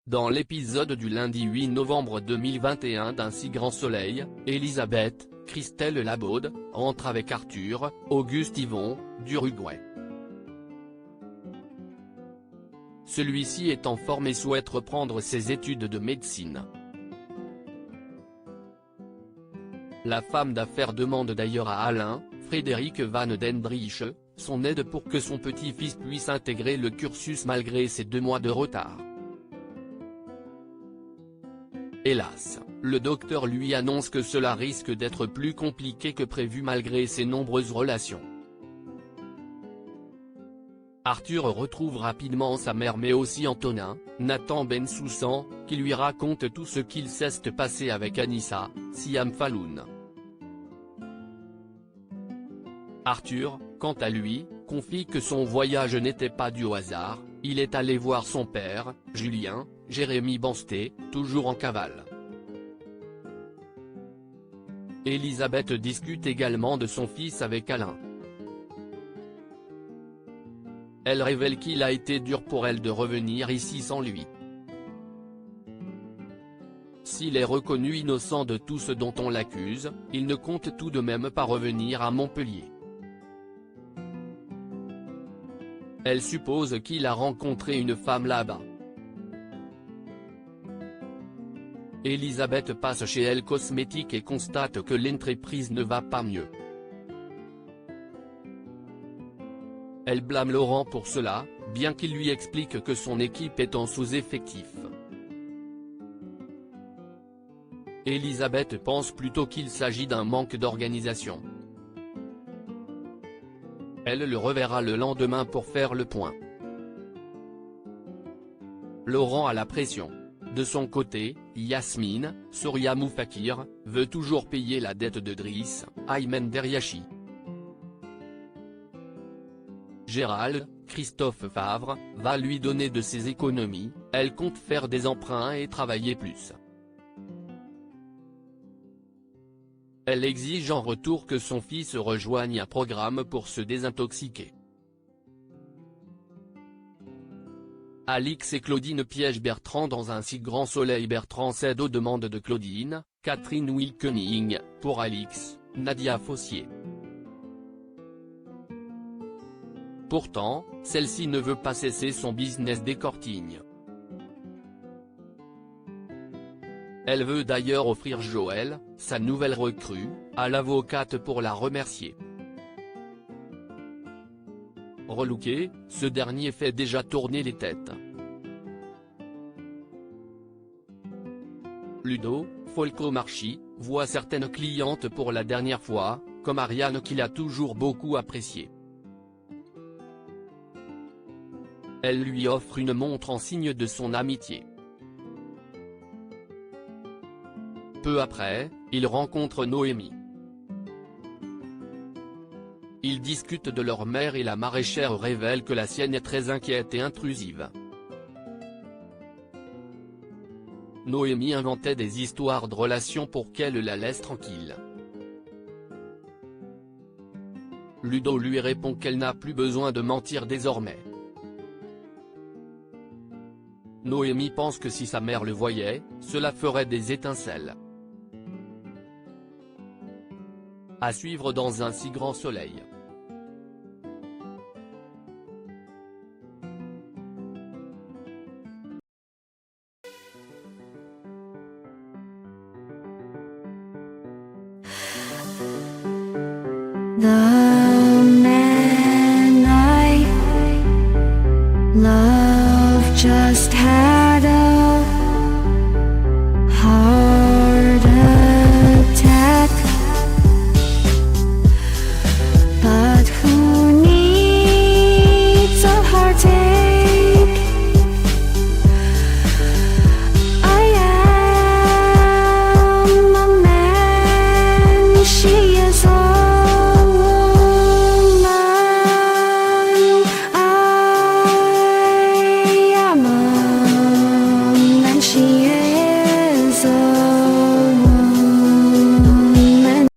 Dans l'épisode du lundi 8 novembre 2021 d'Un si grand soleil, Elisabeth, Christelle Labaude, entre avec Arthur, Auguste Yvon, d'Uruguay. Celui-ci est en forme et souhaite reprendre ses études de médecine. La femme d'affaires demande d'ailleurs à Alain, Frédéric Van Dendriche, son aide pour que son petit-fils puisse intégrer le cursus malgré ses 2 mois de retard. Hélas, le docteur lui annonce que cela risque d'être plus compliqué que prévu malgré ses nombreuses relations. Arthur retrouve rapidement sa mère mais aussi Antonin, Nathan Bensoussan, qui lui raconte tout ce qu'il s'est passé avec Anissa, Siam Falloun. Arthur, quant à lui, confie que son voyage n'était pas dû au hasard, il est allé voir son père, Julien, Jérémy Bansté, toujours en cavale. Elisabeth discute également de son fils avec Alain. Elle révèle qu'il a été dur pour elle de revenir ici sans lui. S'il est reconnu innocent de tout ce dont on l'accuse, il ne compte tout de même pas revenir à Montpellier. Elle suppose qu'il a rencontré une femme là-bas. Elisabeth passe chez Elle Cosmétiques et constate que l'entreprise ne va pas mieux. Elle blâme Laurent pour cela, bien qu'il lui explique que son équipe est en sous-effectif. Elisabeth pense plutôt qu'il s'agit d'un manque d'organisation. Elle le reverra le lendemain pour faire le point. Laurent a la pression. De son côté, Yasmine, Soria Moufakir, veut toujours payer la dette de Driss, Aymen Deryachi. Gérald, Christophe Favre, va lui donner de ses économies, elle compte faire des emprunts et travailler plus. Elle exige en retour que son fils rejoigne un programme pour se désintoxiquer. Alix et Claudine piègent Bertrand dans Un si grand soleil. Bertrand cède aux demandes de Claudine, Catherine Wilkening, pour Alix, Nadia Fossier. Pourtant, celle-ci ne veut pas cesser son business d'écortigne. Elle veut d'ailleurs offrir Joël, sa nouvelle recrue, à l'avocate pour la remercier. Relooké, ce dernier fait déjà tourner les têtes. Ludo, Folcomarchi, voit certaines clientes pour la dernière fois, comme Ariane qu'il a toujours beaucoup appréciée. Elle lui offre une montre en signe de son amitié. Peu après, il rencontre Noémie. Ils discutent de leur mère et la maraîchère révèle que la sienne est très inquiète et intrusive. Noémie inventait des histoires de relations pour qu'elle la laisse tranquille. Ludo lui répond qu'elle n'a plus besoin de mentir désormais. Noémie pense que si sa mère le voyait, cela ferait des étincelles. À suivre dans Un si grand soleil. 나